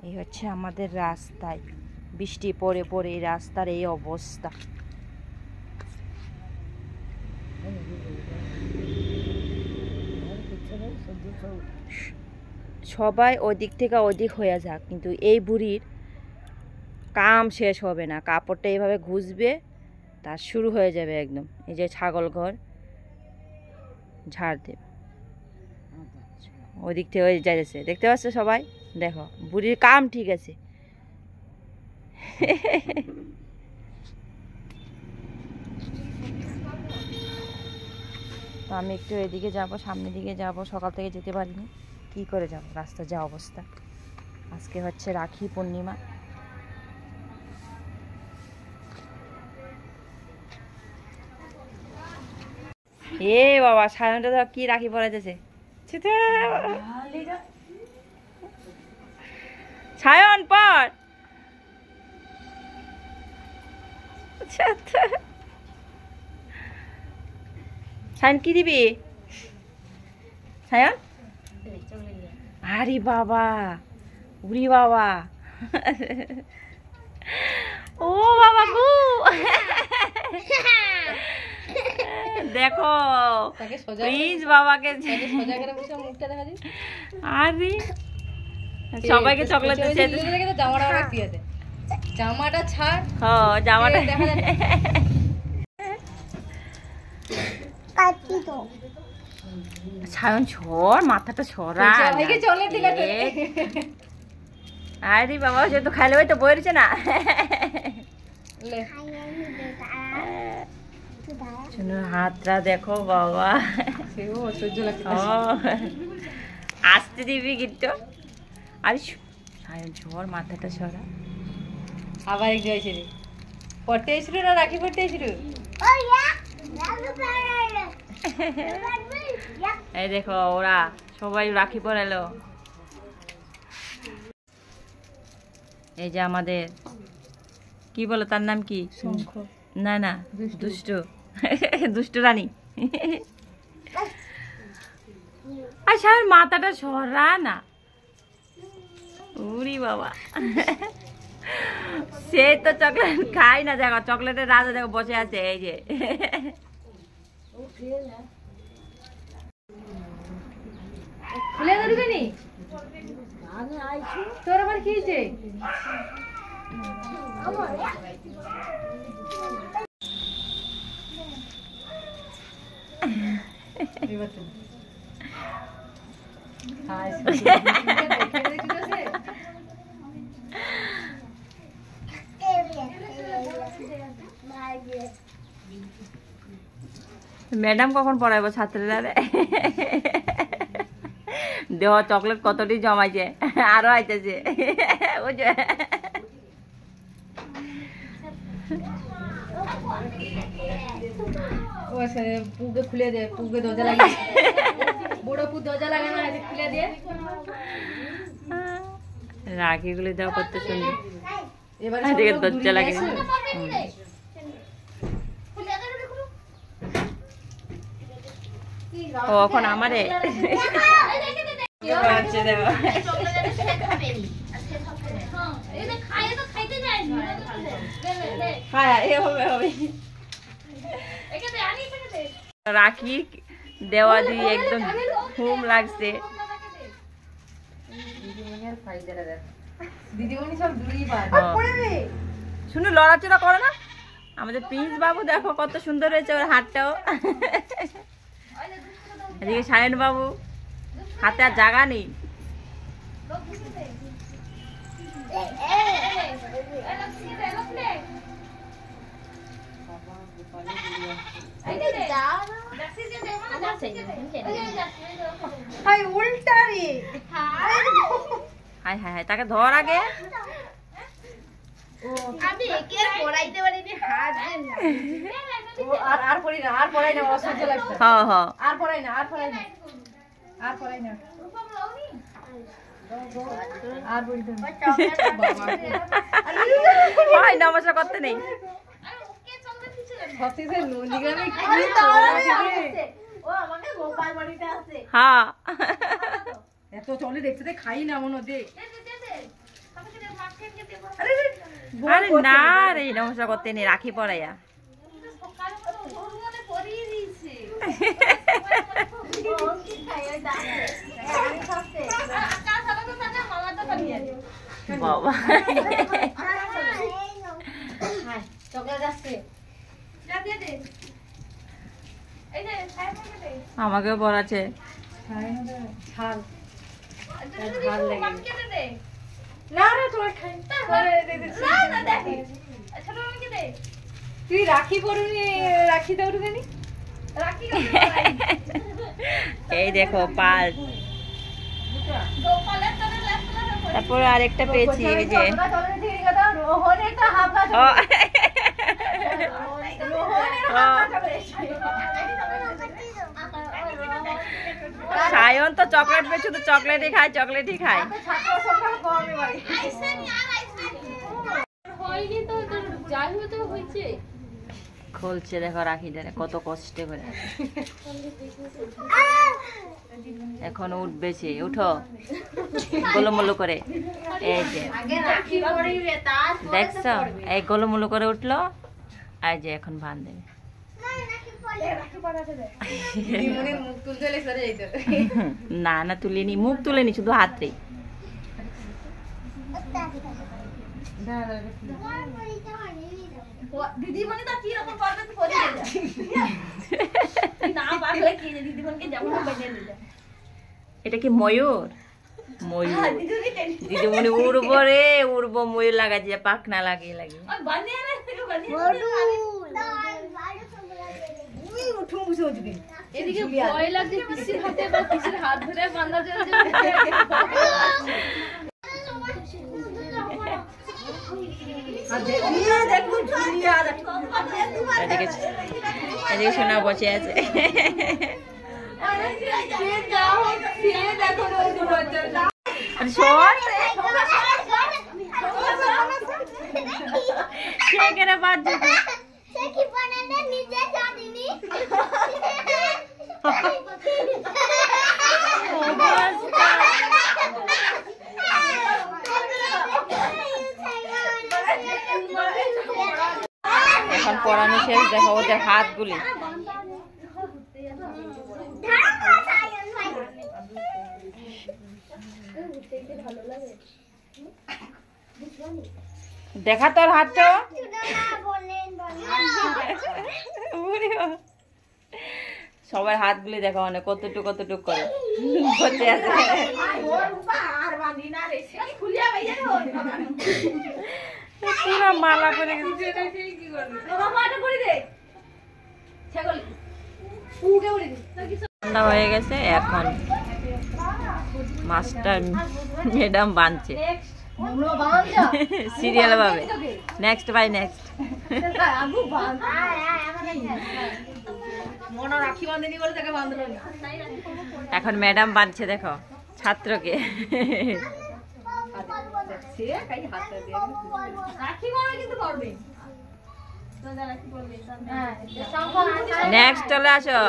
এই হচ্ছে আমাদের রাস্তায় বৃষ্টি পড়ে পড়ে এই রাস্তার এই অবস্থা। সবাই ওদিক থেকে ওদিক হয়ে যাক, কিন্তু এই বুড়ির কাম শেষ হবে না। কাপড়টা এইভাবে ঘুষবে, তার শুরু হয়ে যাবে একদম। এই যে ছাগল ঘর ঝাড় দেবে, ওদিক থেকে ওই যাইতেছে, দেখতে পাচ্ছ সবাই? দেখো বুড়ির কাম ঠিক আছে। তো আমি একটু এদিকে যাব, সামনের দিকে যাব। সকাল থেকে যেতে পারিনি, কি করে যাব, রাস্তার যা অবস্থা। আজকে হচ্ছে রাখি পূর্ণিমা। এ বাবা, সায়নটা তো কি রাখি পরাইতেছে। সায়ন পর, সায়ন কি দিবি? সায়ন, আরে বাবা, উরি বাবা, ও বাবা গু, দেখো প্লিজ বাবাকে। আরে সবাইকে চকলেট জামাটা ছাড়, হ্যাঁ জামাটা সায়ন ছড়, মাথাটা ছড়া। আরে বাবা, সে তো খাইলে তো বইছে না। হাতটা দেখো বাবা, আসতে দিবি কিন্তু। আরে সায়ন ছড়, মাথাটা ছড়া। আবার এক যাইছে রে, পড়তে এসেছিল না রাখি পড়তে এসেছিল। এই দেখো ওরা সবাই রাখি পরালো। এই যে আমাদের কি বলো, তার নাম কি? না না, দুষ্ট, দুষ্ট রানী। আচ্ছা মাথাটা সরা না, উরি বাবা। সে তো চকলেট খাই না, দেখো চকলেটের রাজা দেখো বসে আছে। এই যে খুলে ধরবে নি তোর আবার কি হয়েছে? ম্যাডাম কখন পড়াইবো ছাত্রীরা? দেহ চকলেট কতটি জমাইছে, আরো আইতেছে। পুকে খুলে দে, পুকে দরজা লাগিয়ে বড় পু দরজা লাগে না, খুলে দে। রাখি গুলি দেওয়া করতে সুন্দর, এবার দরজা লাগে। ও এখন আমারে রাখি দেওয়া দিয়ে একদম ঘুম লাগছে। শুনে লড়াচড়া করে না আমাদের প্রিন্স বাবু, দেখো কত সুন্দর হয়েছে ওর হাতটাও। এদিকে সায়ন বাবু হাতে আর জায়গা নেই। হায় হায় হায়, তাকে ধর আগে। আর পড়ি না, আর পড়াই না, অসহ্য লাগছে। হ্যাঁ হ্যাঁ, আর পড়াই না, আর পড়াই না, আর পড়াই না, আর পড়ি না, নমস্কার করতে নেই। এত চলে দেখতে খাই না মনে দে। আরে না রে নমস্কার করতে নেই রাখি পরাইয়া বাবা আমাকেও পড়াচ্ছে তুই রাখি পরুনি রাখি দৌড়ুনি এই দেখো পাল তারপর আরেকটা পেয়েছি এই যে সায়ন তো চকলেট পেয়ে শুধু চকলেটই খায় খুলছে দেখো রাখিটা কত কষ্টে করে এখন উঠবে সে উঠো গোলমুলো করে এই যে দেখছো এই গোলমুলো করে উঠলো এই যে এখন বান দেবে না না তুলিনি মুখ তুলেনি শুধু হাতটাই দিদিমণি তা কি রকম করবে তুই করে না পারলে কি দিদিমণিকে যেমন বানিয়ে দিলে এটা কি ময়ূর ময়ূর দিদিমণি উড়বো ময়ূর লাগাচ্ছি পাক না লাগিয়ে লাগিয়ে এদিকে ভয় লাগছে পিসির হাতে বা পিসির হাত ধরে বাঁধা জন্য এদিকে শোনা বসে আছে এখন পড়ানো শেষ দেখো ওদের হাতগুলি দেখা তোর হাতটা সবার হাতগুলি দেখো অনেক কতটুক করে বসে আছে পুরো মালা করে ঠান্ডা হয়ে গেছে এখন মাস্টার ম্যাডাম বানছে সিরিয়াল ভাবে নেক্সট বাই নেক্সট এখন ম্যাডাম বানছে দেখো ছাত্রকে নেক্সট চলে আসো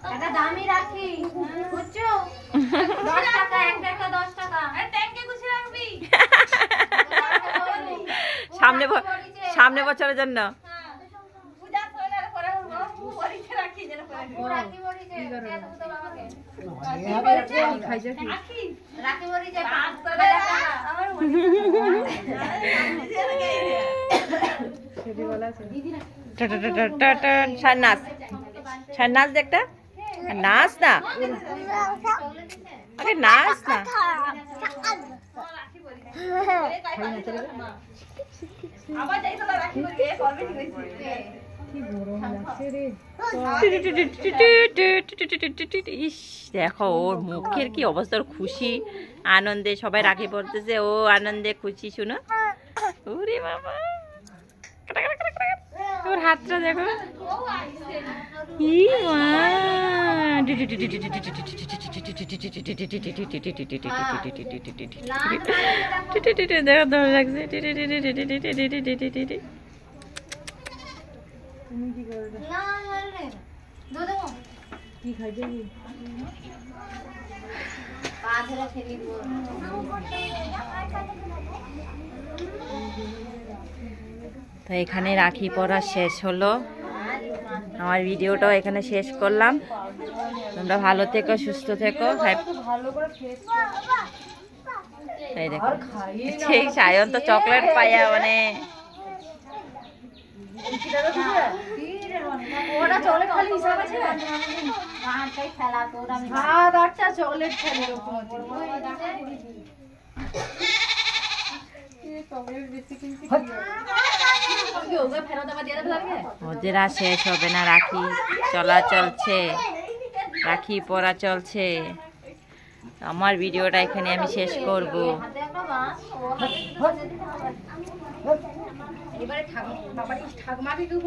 একটা দামি রাখি বুঝছো 10 টাকা একটা 10 টাকা আরে ট্যাঙ্কে গুছিয়ে রাখবি সামনে বছরের জন্য পূজা করার পরে পরীক্ষা রাখি যেন রাখি বড়িতে তো বাবাকে রাখি বড়িতে আমার নাচ দেখটা নাচ না আরে নাচ না দেখো ওর মুখের কি অবস্থা খুশি আনন্দে সবাই রাখি পড়তেছে ও আনন্দে খুশি শুনো ওরে বাবা ওর হাতটা দেখো ই মা দেখো ভালো লাগছে। তো এখানে রাখি পড়া শেষ হলো, আমার ভিডিওটাও এখানে শেষ করলাম। তোমরা ভালো থেকো, সুস্থ থেকো। এই দেখো সেই সায়ন তো চকলেট পাইয়া মানে ওরা চকলেট খালি হিসাব আছে খেলা তো চকলেট খেলে ওদের আর শেষ হবে না, রাখি চলা চলছে, রাখি পড়া চলছে। আমার ভিডিওটা এখানে আমি শেষ করব। এবারে ঠাকুমাকে কেউ